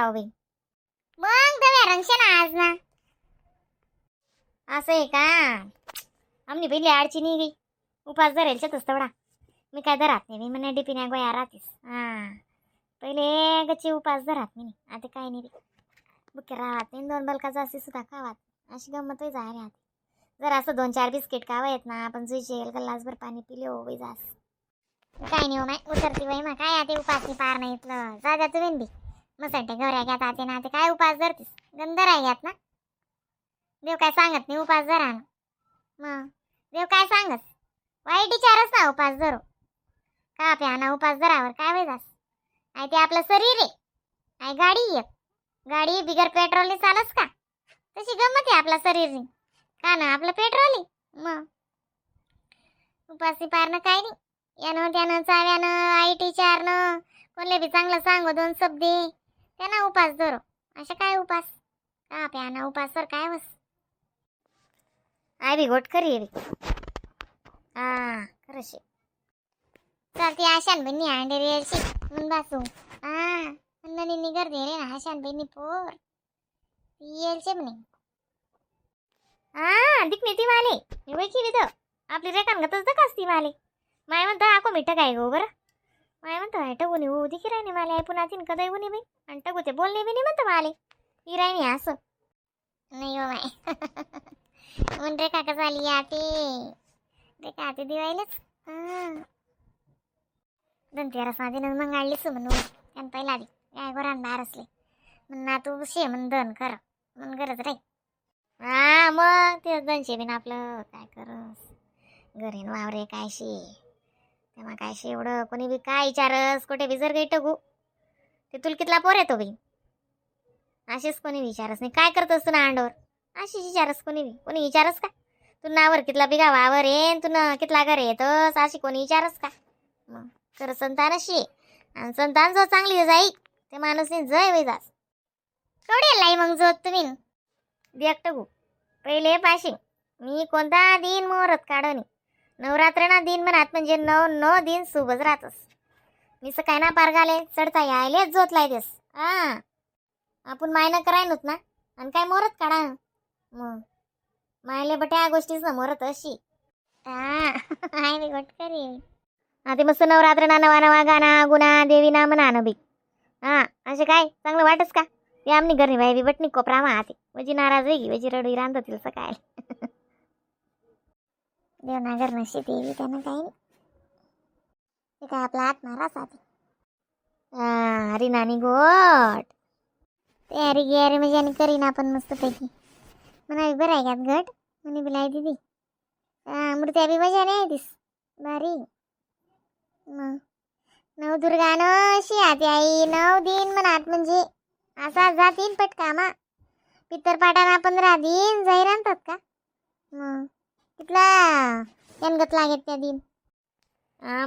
राव बाई. मग तुम्ही रंगशे ना आज ना. असं आहे का. आमनी पहिली आडची नाही गई. उपास धरायच्याच तेवढा. मी काय धरात नाही. मी म्हणे डिपी नाही गोया राहतीस. पहिले गच्ची उपास धरात नाही. आता काय नाही बुके राहत नाही. 2 बलकाचं असे सुद्धा खावात. अशी गंमत आहे जाय राहते. जर असं 2-4 बिस्किट खावा येत ना आपण जुईचे गल्लासभर पाणी पिले हो बाई जास. काय नाही हो माय उतरती बाई. मग काय आता उपासनी पार नाही इथलं. जा जा तुम्ही बी. मग गौऱ्या घ्यात आते ना. ते काय उपास धरतीस. गंधर आहे घ्यात ना. देव काय सांगत नाही उपास धरा ना. मग देव काय सांगत. वाईट विचारच ना उपास धरो. का प्याना उपास धरावर काय होई जास. आहे ते आपलं शरीर आहे. आहे गाडी एक. गाडी बिगर पेट्रोलने चालस का. तशी गंमत आहे आपला शरीरनी. का ना आपलं पेट्रोल आहे. मग उपासी पारणं काय नाही. यानं त्यानं चाव्यानं आईटी चारनं कोणले बी चांगलं सांगो 2 शब्द त्यांना उपास धरो. अशा काय उपास. का प्याना उपासवर काय बस. आय बी गोट करी बी. खरंच चालती आशान बन्नी अंडेरी यायची म्हणून बासू. ननी निगर दे रे ना आशान बन्नी पोर यायचे म्हणे. दिख ती माले मी की विध आपली रेखान गतच दकास ती माले. माय म्हणतो आको मिठं काय गो बरं. माय म्हणतो टगुनी हो दिखी राहिनी माले आई पुन्हा तीन कदाई उनी बाई. आणि टगू ते बोलणे बी नाही म्हणतं माले. ही राहिनी असं नाही हो माय. म्हणून रेखा का झाली आते. रेखा आते दिवायलाच 2-13 दिनच मग आलीच म्हणून त्यानं पहिला आधी काय गोरान बाहेर असले म्हणून तू शे म्हण दन कर म्हणून गरज रे. मग तेच 200 बिन आपलं काय करस. घरीन वावरे काय शे. तेव्हा काय शे एवढं कोणी बी काय विचारस. कुठे बी जर काही टगू ते तुला कितला पोर येतो बाई. असेच कोणी विचारस नाही. काय करतस तू ना अंडोर. अशीच विचारस कोणी बी. कोणी विचारस का. तू नावर कितला बिगा वावर येन तू न कितला घर येतस अशी कोणी विचारस का. मग तर संतान अशी आणि संतान जो चांगली जाई ते माणूसने जय वै जास. केवढी लाई मग जोत तुम्ही एकटगू पहिले पाशी. मी कोणता दिन मोहरत काढणी. नवरात्र ना दिन म्हणत म्हणजे 9 दिन सुबज राहतस. मी काय ना पार घाले चढता यायलेच जोत लायतेस. आपण मायना कराय नव्हत ना. आणि काय मोहरत काढा. मग मायले बट्या गोष्टीच ना मोहरत अशी. आय मी गोट करी. ते मस्त नवरात्र ना नवा नवा गाणा गुना देवी ना म्हणा न बी. असे काय चांगलं वाटस का. ते आमनी घरी बाई बी बटणी कोपरामा आते. वजी नाराज वेगी वजी रडू रांधत तिला सकाळ. देवनागर नशी देवी त्यानं काही नाही. ते काय आपला हात माराच आते. हरी नानी गोट तयारी गियारी म्हणजे आणि करीन आपण मस्त पैकी. म्हणा बरं आहे का घट म्हणे बिलाई दिदी. मूर्त्या बी मजा नाही दिस भारी. मग नवदुर्गा न अशी आते आई 9 दिन म्हणत म्हणजे असा जातीन पटकामा. पितरपाटाना 15 दिन जाहीर आणतात का. मग तिथला जनगत लागेल त्या दिन.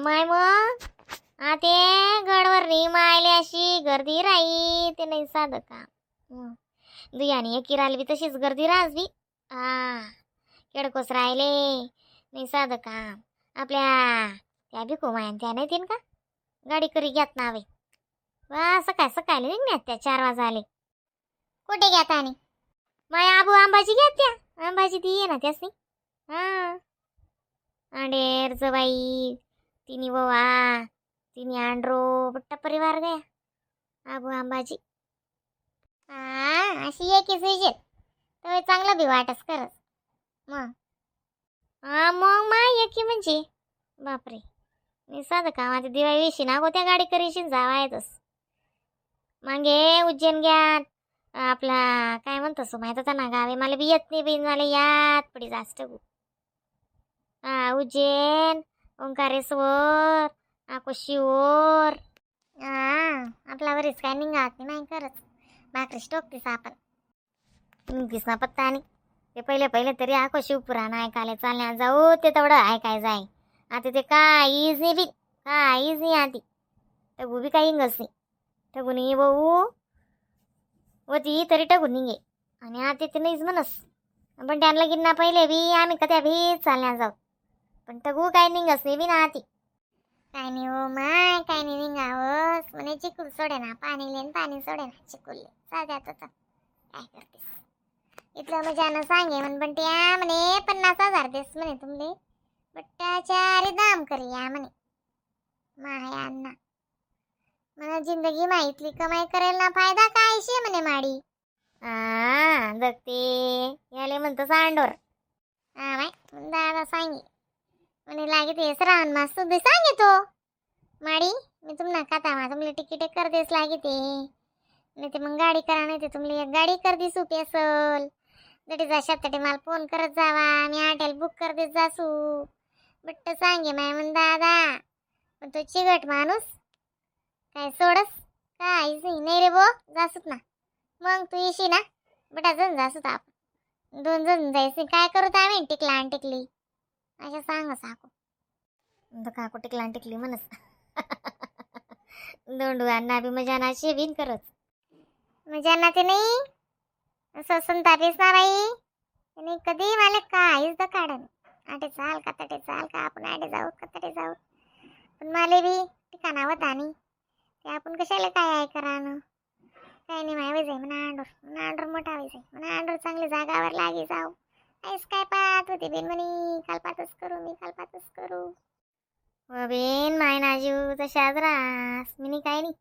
माय मग ते गडवर नी मायले अशी गर्दी राही ते नाही साधं का. दुयानी एकी राहिली बी तशीच गर्दी राहस बी. केडकोस राहिले नाही साधं काम. आपल्या त्या बी कोमायन त्या नाही तीन का गाडी करी घ्यात नावे. सकाळ सकाळी निघण्यात त्या 4 वाजा आले. कुठे घ्यात आणि माय आबू आंबाची घ्यात त्या आंबाची ती ये ना त्यासनी. अंडेर जबाई तिनी बवा तिनी आंड्रो बट्टा परिवार गया आबू आंबाजी. अशी आहे की सुजेत तर चांगलं बी वाटस करत. मग मग माय की म्हणजे बापरे मी साधं कामाच्या दिवाळी विशी ना त्या गाडी करीशीन जावा येतस. मागे उज्जैन घ्यात आपला काय म्हणतस माहित होता ना गावे मला बी येत नाही बी मला याद पडी जास्त. उज्जैन ओंकारेश्वर आकोशीवर आपला वरीच काय निघात नाही करत. भाकरी टोकतीस आपण निघतीस ना पत्ता नाही. ते पहिले तरी आको शिवपुराण ऐकायला चालण्या जाऊ ते तेवढं ऐकाय जाय. आता ते काहीच नाही बी काहीच नाही. आधी टगू बी काही इंगच नाही. टगू नाही भाऊ ती तरी टगू निघे आणि आता ते नाहीच म्हणस. पण त्यांना गिन्ना पहिले बी आम्ही कद्या बी चालण्या जाऊ पण टगू काही निघस नाही बी ना आती. काय नाही हो माय, काय नाही निघावस म्हणे चिकूल सोडे ना, पाणी लेन पाणी सोडे ना चिकूल साध्यात होता. काय करतेस इथलं मजानं सांगे म्हण बंट्या म्हणे 50,000 देस म्हणे तुमले बट्ट्याच्या दाम करूया म्हणे. माया अण्णा मला जिंदगी माहितली कमाई करेल ना फायदा काय शे म्हणे माडी. जगते याले म्हणतो सांडोर. माय दादा सांगे म्हणे लागे ते श्रावण मास सुद्धा सांगे तो माडी मी तुम्हाला खाता तुमले तिकीट कर देस लागे ते नाही ते मग गाडी करा नाही ते तुमले एक गाडी कर दी सुपी असल जटी जाशात तटे मला फोन करत जावा मी हॉटेल बुक कर देत जासू बट्ट सांगे माय म्हण दादा पण तो चिगट माणूस काय सोडस काहीच नाही रे बो जासूत ना मग तू येशी ना बटा जण जासूत आपण 2 जण जायचे काय करू तर आम्ही टिकला आणि टिकली अशा सांग साको काकू टिकला आणि टिकली म्हणस. दोंडू अण्णा बी मजाना शेवीन करत मजाना ते नाही असं संतापीस ना बाई त्याने कधी मला काहीच द काढन आटे चाल का तटे चाल का आपण आटे जाऊ का तटे जाऊ पण माले बी ठिकाणा होता नाही ते आपण कशाला काय आहे करानं काही नाही माय जाई म्हणा आंडोर मोठा जाई म्हणा आंडोर चांगली जागावर लागे जाऊ ऐस काय पाहत होती बिन म्हणे कालपातच करू मी कालपातच करू बेन माय नाजू तशाच रास मी काय नाही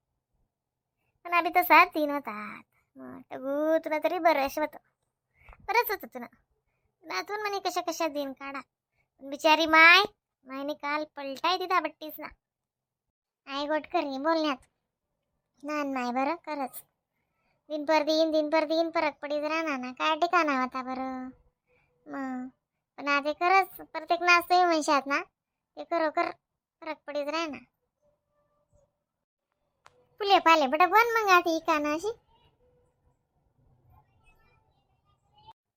पण आम्ही तसा 3 होतात मग टगू तुला तरी बरंच होतं बरंच होतं तुला नातून म्हणे कशा कशा दिन काढा पण बिचारी मायने काल पलटाय तिथं बट्टीस ना आई गोट करी बोलण्यात नान माय बरं खरंच दिन पर दिन फरक पडीत राहणार ना काय ठिकाणा होता बरं मग पण आता खरंच प्रत्येक नाचतोय म्हणशात ना ते खरोखर फरक पडीत राहणार फुले पाले बटा बन मग आता ही काना अशी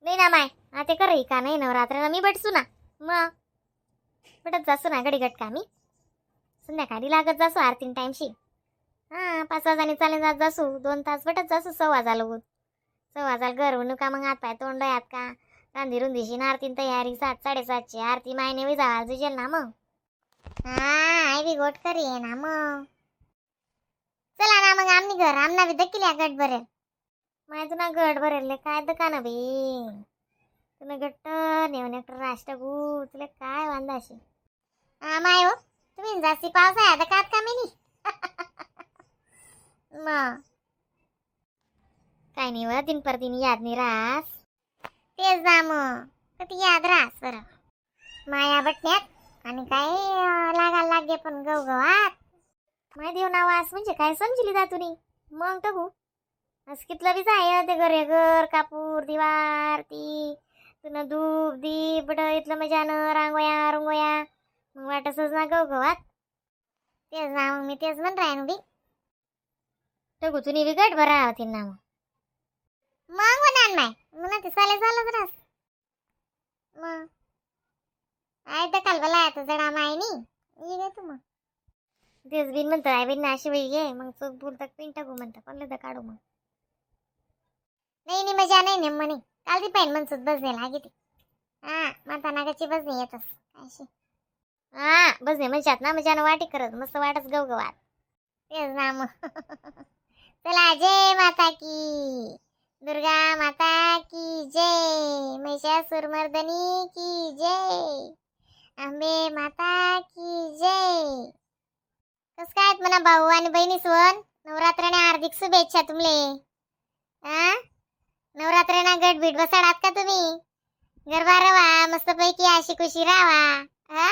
नाही ना माय आता कर ही का नाही नवरात्र मी बटसू ना मग बटत जासू ना गडी गट का मी संध्याकाळी लागत जासू आरतीन टाइमशी 5 वाजाने चालेल जात जासू 2 तास बटत जासू 6 वाजाला होत 6 वाजाल घर का मग हात पाय तोंड यात का रांधी रुंदीशी आरतीन तयारी 7 7:30ची आरती मायने वी जावा जुजेल ना मग आई बी गोट करी आहे ना मग चला ना मग आम्ही घर आमना बी दकिल्या गट भरेल माय तुला गट भरेल काय दकान बी तुला गट्ट नेऊन एकटर राष्ट्रगू तुला काय वांदाशी माय हो तुम्ही जास्ती पाऊस आहे आता कात का मी मग काय नाही व दिन पर दिन याद नाही रास तेच जा मग कधी याद रास बरं माया बटण्यात आणि काय लागायला लागे पण गवगवात माय देव नावास म्हणजे काय समजली जा तुम्ही मग टगू असं कितलं बी जाय ते घर कापूर दिवार ती तुला धूप दीप बड इथलं मजानं रांगोया रंगोया मग वाटसच ना गवगवात तेच ना मग मी तेच म्हण राहीन बी टगू तुम्ही बी गट भरा होती ना मग म्हणान माय म्हणा ते साले झालंच रास मग आय तर कालबला आता जडा मायनी ये गे तू मग तेच बिन म्हणतो आय बिन अशी वेळी ये मग चोख बोलतात पिन टाकू म्हणता कोणलं तर काढू मग नाही मजा नाही म्हणे काल ती पाहिन म्हणसूत बसने लागे ती माता नागाची बसने येतस अशी बसने म्हणशात ना मजानं वाटी करत मस्त वाटच गवगवात तेच ना मग चला जय माता की दुर्गा माता की जय महिषासुरमर्दनी की जय अंबे माता की जय कस काय म्हणा भाऊ आणि बहिणी सोन नवरात्राने हार्दिक शुभेच्छा तुमले नवरात्राना गट बीट बसाडात का तुम्ही गरबा रवा मस्त पैकी अशी खुशी राहा